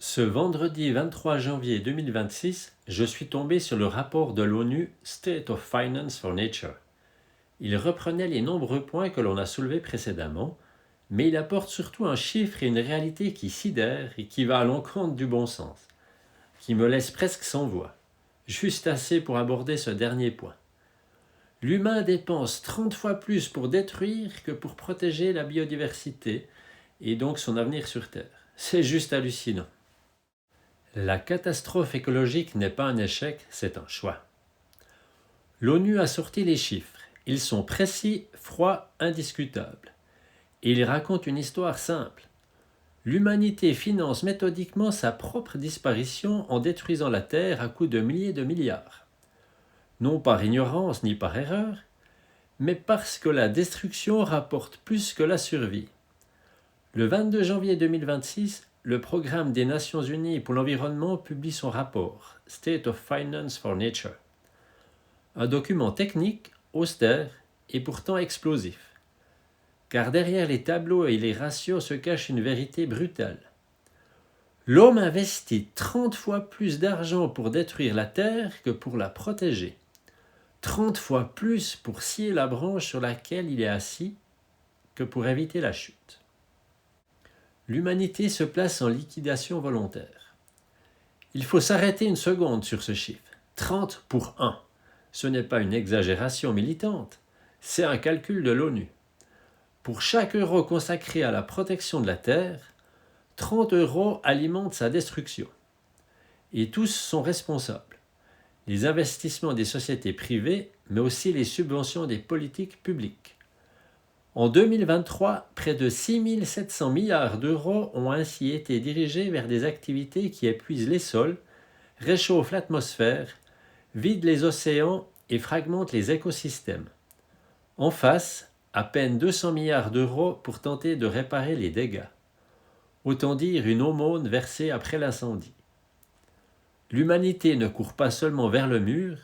Ce vendredi 23 janvier 2026, je suis tombé sur le rapport de l'ONU State of Finance for Nature. Il reprenait les nombreux points que l'on a soulevés précédemment, mais il apporte surtout un chiffre et une réalité qui sidèrent et qui va à l'encontre du bon sens, qui me laisse presque sans voix. Juste assez pour aborder ce dernier point. L'humain dépense 30 fois plus pour détruire que pour protéger la biodiversité et donc son avenir sur Terre. C'est juste hallucinant. La catastrophe écologique n'est pas un échec, c'est un choix. L'ONU a sorti les chiffres. Ils sont précis, froids, indiscutables. Et ils racontent une histoire simple. L'humanité finance méthodiquement sa propre disparition en détruisant la Terre à coups de milliers de milliards. Non par ignorance ni par erreur, mais parce que la destruction rapporte plus que la survie. Le 22 janvier 2026, le Programme des Nations Unies pour l'environnement publie son rapport State of Finance for Nature. Un document technique, austère et pourtant explosif. Car derrière les tableaux et les ratios se cache une vérité brutale. L'homme investit 30 fois plus d'argent pour détruire la Terre que pour la protéger. 30 fois plus pour scier la branche sur laquelle il est assis que pour éviter la chute. L'humanité se place en liquidation volontaire. Il faut s'arrêter une seconde sur ce chiffre. 30 pour 1. Ce n'est pas une exagération militante, c'est un calcul de l'ONU. Pour chaque euro consacré à la protection de la Terre, 30 euros alimentent sa destruction. Et tous sont responsables. Les investissements des sociétés privées, mais aussi les subventions des politiques publiques. En 2023, près de 6 700 milliards d'euros ont ainsi été dirigés vers des activités qui épuisent les sols, réchauffent l'atmosphère, vident les océans et fragmentent les écosystèmes. En face, à peine 200 milliards d'euros pour tenter de réparer les dégâts. Autant dire une aumône versée après l'incendie. L'humanité ne court pas seulement vers le mur,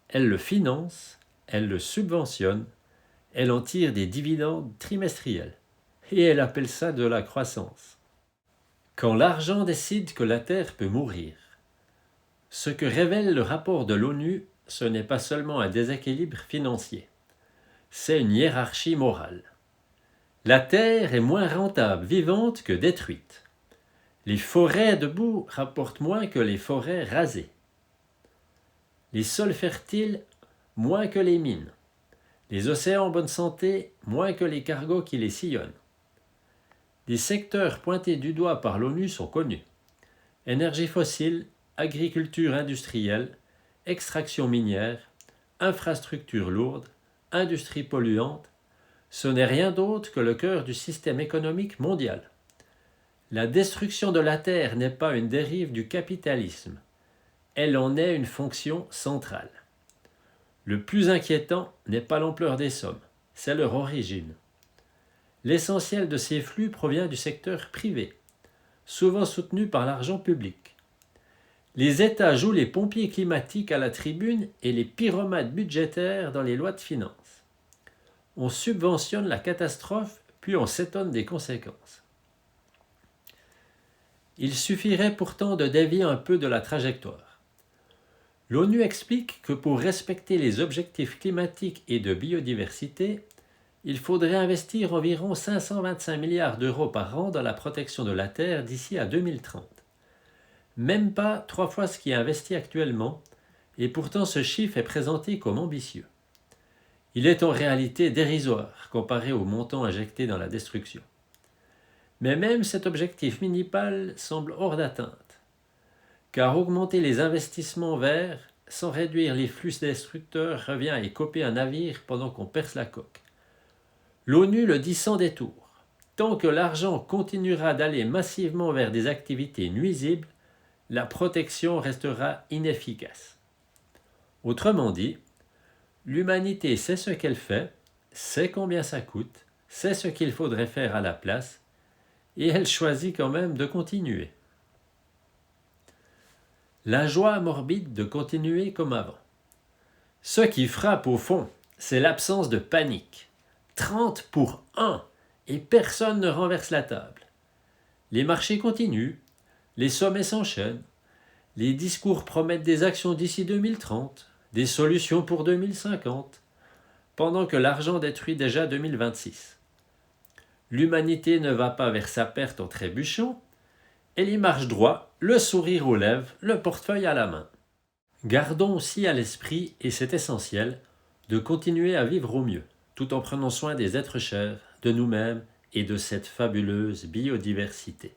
elle le finance, elle le subventionne, elle en tire des dividendes trimestriels. Et elle appelle ça de la croissance. Quand l'argent décide que la Terre peut mourir, ce que révèle le rapport de l'ONU, ce n'est pas seulement un déséquilibre financier. C'est une hiérarchie morale. La Terre est moins rentable vivante que détruite. Les forêts debout rapportent moins que les forêts rasées. Les sols fertiles, moins que les mines. Les océans en bonne santé, moins que les cargos qui les sillonnent. Les secteurs pointés du doigt par l'ONU sont connus. Énergie fossile, agriculture industrielle, extraction minière, infrastructures lourdes, industrie polluante, ce n'est rien d'autre que le cœur du système économique mondial. La destruction de la Terre n'est pas une dérive du capitalisme. Elle en est une fonction centrale. Le plus inquiétant n'est pas l'ampleur des sommes, c'est leur origine. L'essentiel de ces flux provient du secteur privé, souvent soutenu par l'argent public. Les États jouent les pompiers climatiques à la tribune et les pyromanes budgétaires dans les lois de finances. On subventionne la catastrophe, puis on s'étonne des conséquences. Il suffirait pourtant de dévier un peu de la trajectoire. L'ONU explique que pour respecter les objectifs climatiques et de biodiversité, il faudrait investir environ 525 milliards d'euros par an dans la protection de la Terre d'ici à 2030. Même pas 3 fois ce qui est investi actuellement, et pourtant ce chiffre est présenté comme ambitieux. Il est en réalité dérisoire comparé au montant injecté dans la destruction. Mais même cet objectif minimal semble hors d'atteinte. Car augmenter les investissements verts sans réduire les flux destructeurs revient à écoper un navire pendant qu'on perce la coque. L'ONU le dit sans détour. Tant que l'argent continuera d'aller massivement vers des activités nuisibles, la protection restera inefficace. Autrement dit, l'humanité sait ce qu'elle fait, sait combien ça coûte, sait ce qu'il faudrait faire à la place, et elle choisit quand même de continuer. La joie morbide de continuer comme avant. Ce qui frappe au fond, c'est l'absence de panique. 30 pour 1 et personne ne renverse la table. Les marchés continuent, Les sommets s'enchaînent. Les discours promettent des actions d'ici 2030, des solutions pour 2050, pendant que l'argent détruit déjà 2026. L'humanité ne va pas vers sa perte en trébuchant, elle y marche droit, le sourire aux lèvres, le portefeuille à la main. Gardons aussi à l'esprit, et c'est essentiel, de continuer à vivre au mieux, tout en prenant soin des êtres chers, de nous-mêmes et de cette fabuleuse biodiversité.